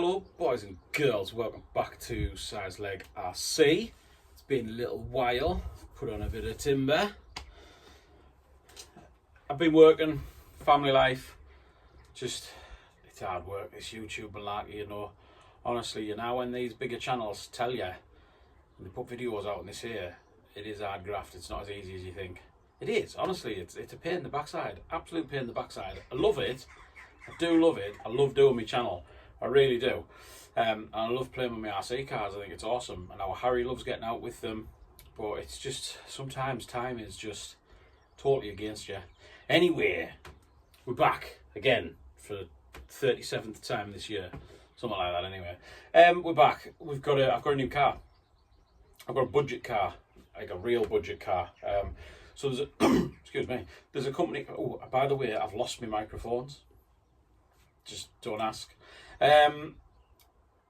Hello boys and girls, welcome back to Size Leg RC. It's been a little while, put on a bit of timber. I've been working, family life, it's hard work, this YouTube and like, you know. Honestly, you know, when these bigger channels tell you, and they put videos out in this here, it is hard graft, it's not as easy as you think. It is, honestly, it's a pain in the backside, absolute pain in the backside. I love it, I do love it, I love doing my channel. I really do. And I love playing with my RC cars. I think it's awesome. And our Harry loves getting out with them. But it's just, sometimes time is just totally against you. Anyway, we're back again for the 37th time this year. Something like that anyway. We're back. I've got a new car. I've got a budget car. Like a real budget car. So there's a, excuse me. There's a company, oh, by the way, I've lost my microphones. Just don't ask.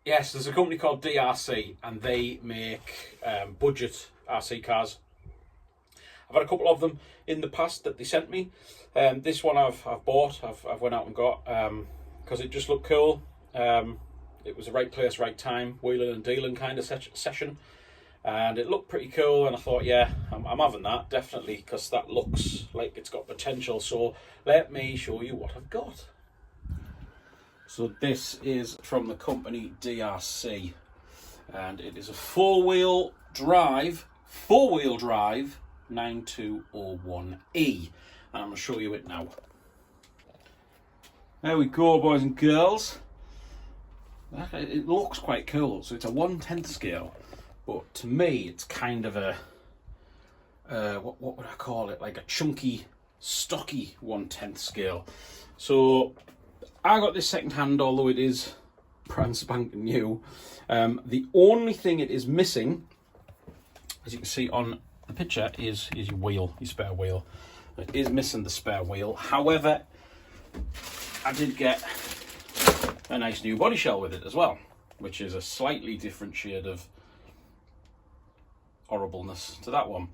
Yes, there's a company called DeeRC and they make budget RC cars. I've had a couple of them in the past that they sent me. This one I've bought, I've went out and got because it just looked cool. It was the right place, right time, wheeling and dealing kind of session, and it looked pretty cool. And I thought, yeah, I'm having that definitely because that looks like it's got potential. So let me show you what I've got. So this is from the company DeeRC, and it is a four-wheel drive 9201E, and I'm going to show you it now. There we go, boys and girls. It looks quite cool. So it's a 1/10 scale, but to me it's kind of a what would I call it? Like a chunky, stocky 1/10 scale. So I got this second hand, although it is brand spanking new. The only thing it is missing, as you can see on the picture, is your wheel, your spare wheel. It is missing the spare wheel. However, I did get a nice new body shell with it as well, which is a slightly different shade of horribleness to that one.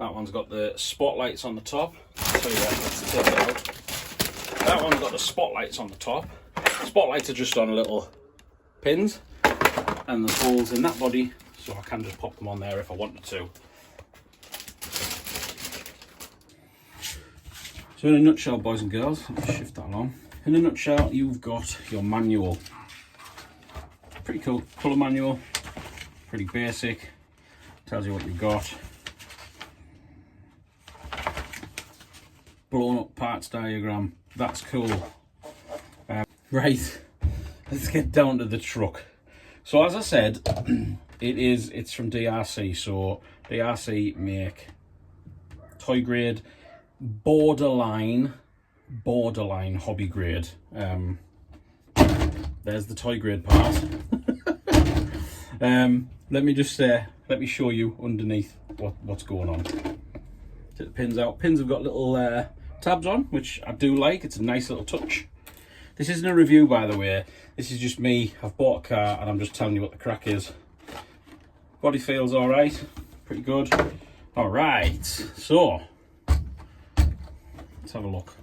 That one's got the spotlights on the top. I'll tell you what, let's take it out. That one's got the spotlights on the top. Spotlights are just on little pins, and there's holes in that body, so I can just pop them on there if I wanted to. So in a nutshell, boys and girls, let me shift that along. In a nutshell, you've got your manual. Pretty cool colour manual, pretty basic. Tells you what you've got. Blown up parts diagram. That's cool. Right, let's get down to the truck. So as I said, it's from DeeRC. So DeeRC make toy grade, borderline hobby grade. There's the toy grade part. Let me show you underneath what's going on. Take the pins out. Pins have got little tabs on, which I do like. It's a nice little touch. This isn't a review, by the way. This is just me. I've bought a car and I'm just telling you what the crack is. Body feels all right, pretty good. All right, so let's have a look.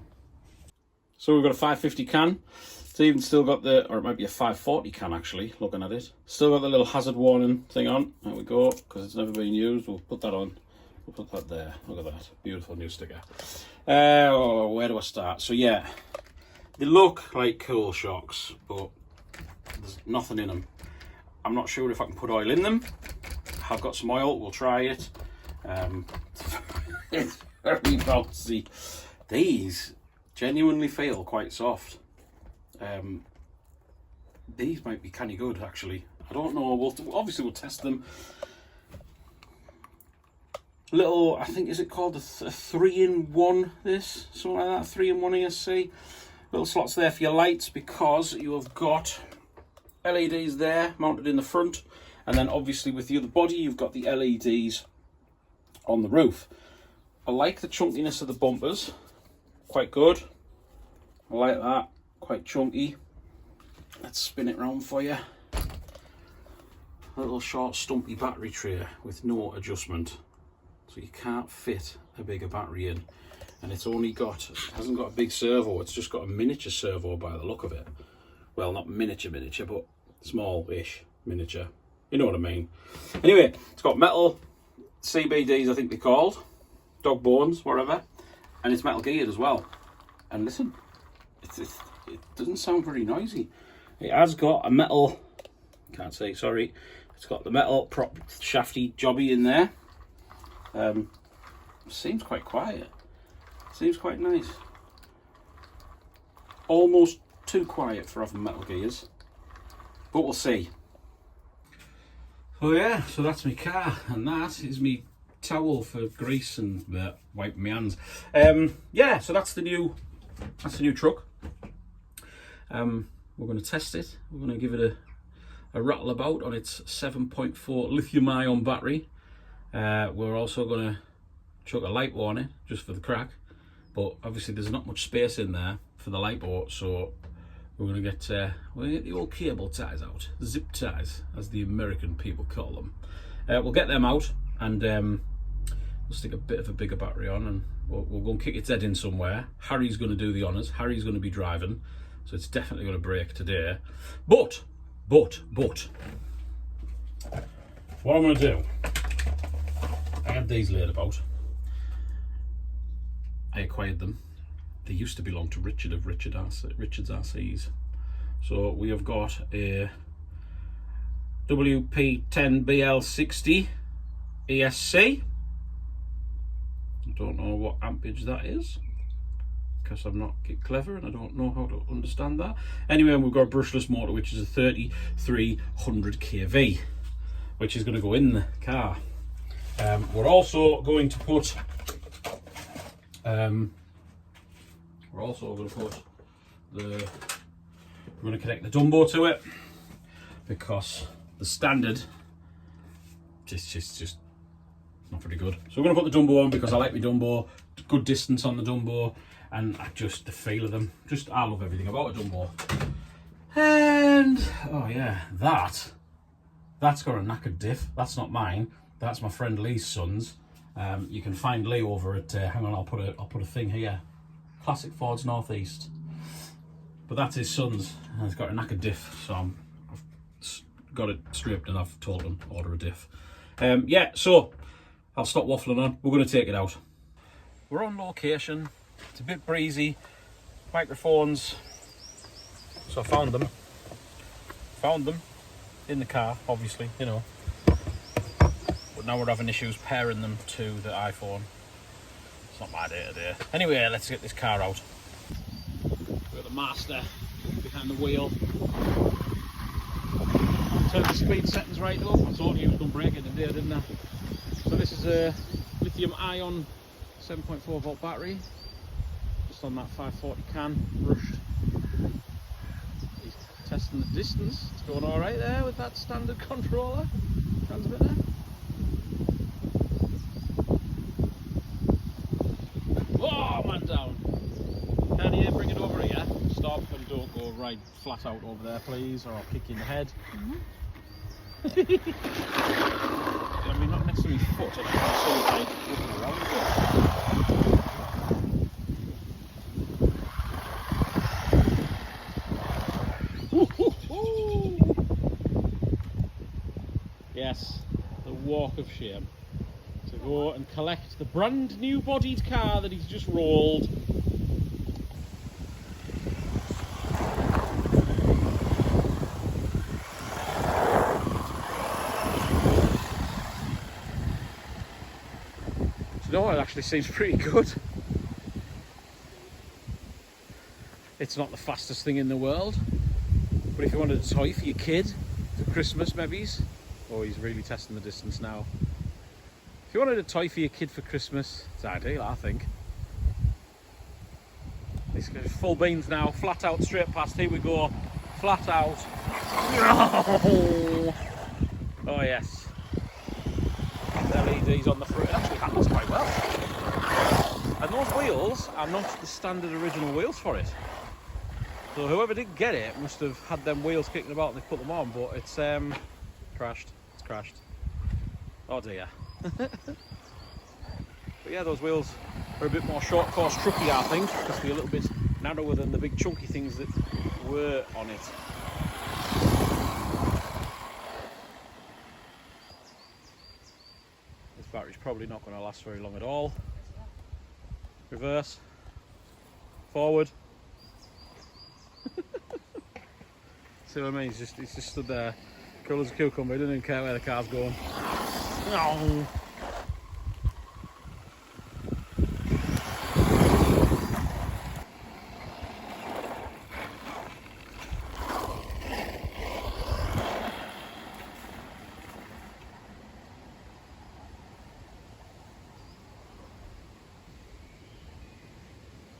So we've got a 550 can. It's even still got the, or it might be a 540 can actually, looking at it. Still got the little hazard warning thing on. There we go, because it's never been used. We'll put that on. We'll put that there. Look at that. Beautiful new sticker. Where do I start? So yeah, they look like cool shocks, but there's nothing in them. I'm not sure if I can put oil in them. I've got some oil. We'll try it. It's very bouncy. These genuinely feel quite soft. These might be canny good, actually. I don't know. We'll test them. Little, I think, is it called a 3-in-1? This, something like that. 3-in-1 ESC. Little slots there for your lights because you have got LEDs there mounted in the front, and then obviously with the other body you've got the LEDs on the roof. I like the chunkiness of the bumpers. Quite good. I like that. Quite chunky. Let's spin it round for you. A little short stumpy battery tray with no adjustment. So you can't fit a bigger battery in. And it's only got, it hasn't got a big servo, it's just got a miniature servo by the look of it. Well, not miniature, but small-ish miniature. You know what I mean. Anyway, it's got metal CBDs, I think they're called, dog bones, whatever, and it's metal geared as well. And listen, it doesn't sound very noisy. It has got a metal, can't say, sorry, it's got the metal prop shafty jobby in there. Seems quite quiet, seems quite nice. Almost too quiet for having metal gears, but we'll see. Oh yeah, so that's my car, and that is me towel for grease and wiping my hands. Yeah, so that's the new truck. We're going to test it. We're going to give it a rattle about on its 7.4 lithium-ion battery. We're also going to chuck a light bar on it just for the crack, but obviously there's not much space in there for the light bar, so we're going to get the old cable ties out, zip ties as the American people call them. We'll get them out, and we'll stick a bit of a bigger battery on, and we'll go and kick its head in somewhere. Harry's going to do the honours. Harry's going to be driving, so it's definitely going to break today. But what I'm going to do, I had these laid about. I acquired them. They used to belong to Richard of Richard's RCs. So we have got a WP10BL60 ESC. I don't know what ampage that is, because I'm not clever and I don't know how to understand that. Anyway, we've got a brushless motor, which is a 3300 kV, which is going to go in the car. We're also going to put we're going to connect the Dumbo to it, because the standard just not pretty good. So we're going to put the Dumbo on because I like my Dumbo, good distance on the Dumbo, and the feel of them. I love everything about a Dumbo. And oh yeah, that's got a knackered diff. That's not mine. That's my friend Lee's son's. You can find Lee over at hang on, I'll put a thing here. Classic Fords Northeast. But that's his son's, and it's got a knackered diff, so I've got it stripped and I've told him order a diff. Yeah, so I'll stop waffling on. We're going to take it out. We're on location. It's a bit breezy. Microphones. So I found them in the car, obviously, you know. But now we're having issues pairing them to the iPhone. It's not my day today. Anyway, let's get this car out. We've got the master behind the wheel. Turn the speed settings right up. I told you he was going to break it today, didn't I? So this is a lithium-ion 7.4 volt battery. Just on that 540 can, brushed. He's testing the distance. It's going all right there with that standard controller. Sounds a bit there. Oh, man down. Can you bring it over here? Stop and don't go right flat out over there, please, or I'll kick you in the head. I mean, not next to my foot, I can't see it like looking around it. Yes, the walk of shame. To go and collect the brand new bodied car that he's just rolled. No, it actually seems pretty good. It's not the fastest thing in the world, but if you wanted a toy for your kid for Christmas, maybe. Oh, he's really testing the distance now. If you wanted a toy for your kid for Christmas, it's ideal, I think. It's full beans now, flat out, straight past. Here we go, flat out. Oh yes. LEDs on the front. It actually handles quite well. And those wheels are not the standard original wheels for it. So whoever did get it must have had them wheels kicking about and they put them on, but it's crashed. It's crashed. Oh dear. But yeah, those wheels are a bit more short course trucky, I think, because they're a little bit narrower than the big chunky things that were on it. battery's probably not going to last very long at all. Reverse. Forward. See what I mean? He's just stood there, cool as a cucumber. He doesn't even care where the car's going. No.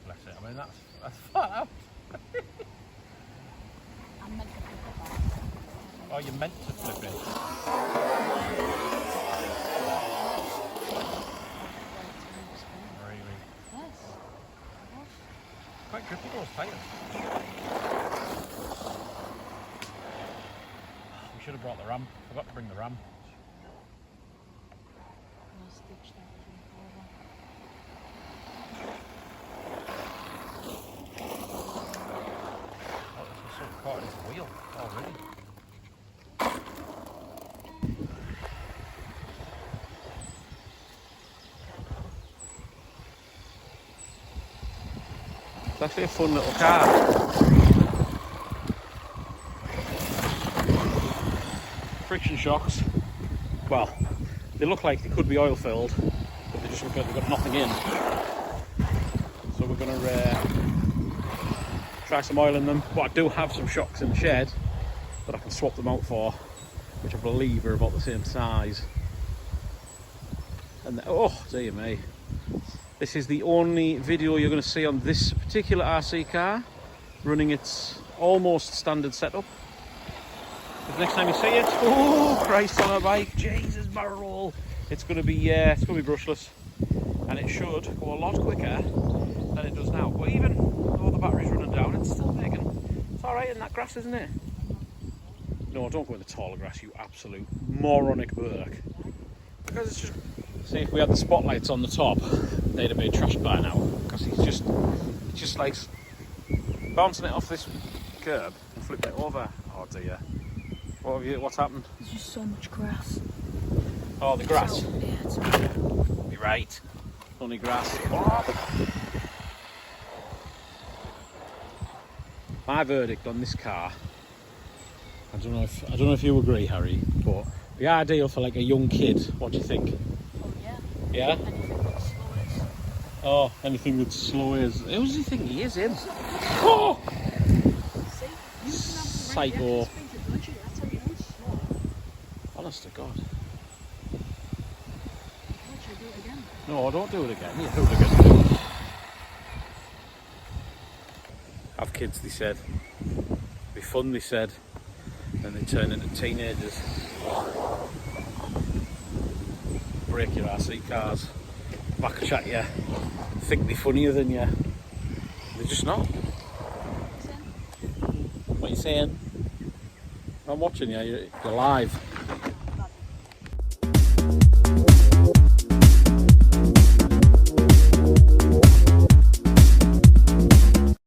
Bless it. I mean, that's flat out. I'm meant to flip it back. Oh, you're meant to flip it. Really? Yes. Quite grippy those tyres. We should have brought the ram. Forgot to bring the ram. I'll stitch that over. Oh, this was so caught in his wheel already. It's actually a fun little car. Friction shocks. Well, they look like they could be oil filled, but they just look like they've got nothing in. So we're going to try some oil in them. But I do have some shocks in the shed that I can swap them out for, which I believe are about the same size. And oh dear me. This is the only video you're going to see on this particular RC car running its almost standard setup. But next time you see it, oh Christ on a bike, Jesus barrel roll. It's going to be brushless, and it should go a lot quicker than it does now. But even though the battery's running down, it's still making. It's all right in that grass, isn't it? No, don't go in the taller grass, you absolute moronic Burke. Because it's just. See, if we had the spotlights on the top, they'd have been trashed by now. Because he just likes bouncing it off this curb and flipping it over. Oh dear. What's happened? There's just so much grass. Oh, the grass. So, yeah, it's You're right. Only grass. My verdict on this car. I don't know if you agree, Harry, but the ideal for like a young kid. What do you think? oh yeah. Yeah. Anything but slow is. Oh, anything that's slow is. Who does he think he is? Him. Oh! See, you can have the Psycho. right speed to dodge it. That's how you know it's slow. Honest to God. Actually, do it again. No, don't do it again. Yeah, do it again. Have kids, they said. Be fun, they said. Then they turn into teenagers. Break your RC cars. Back at you. Think they're funnier than you. They're just not. What are you saying? I'm watching you. You're live.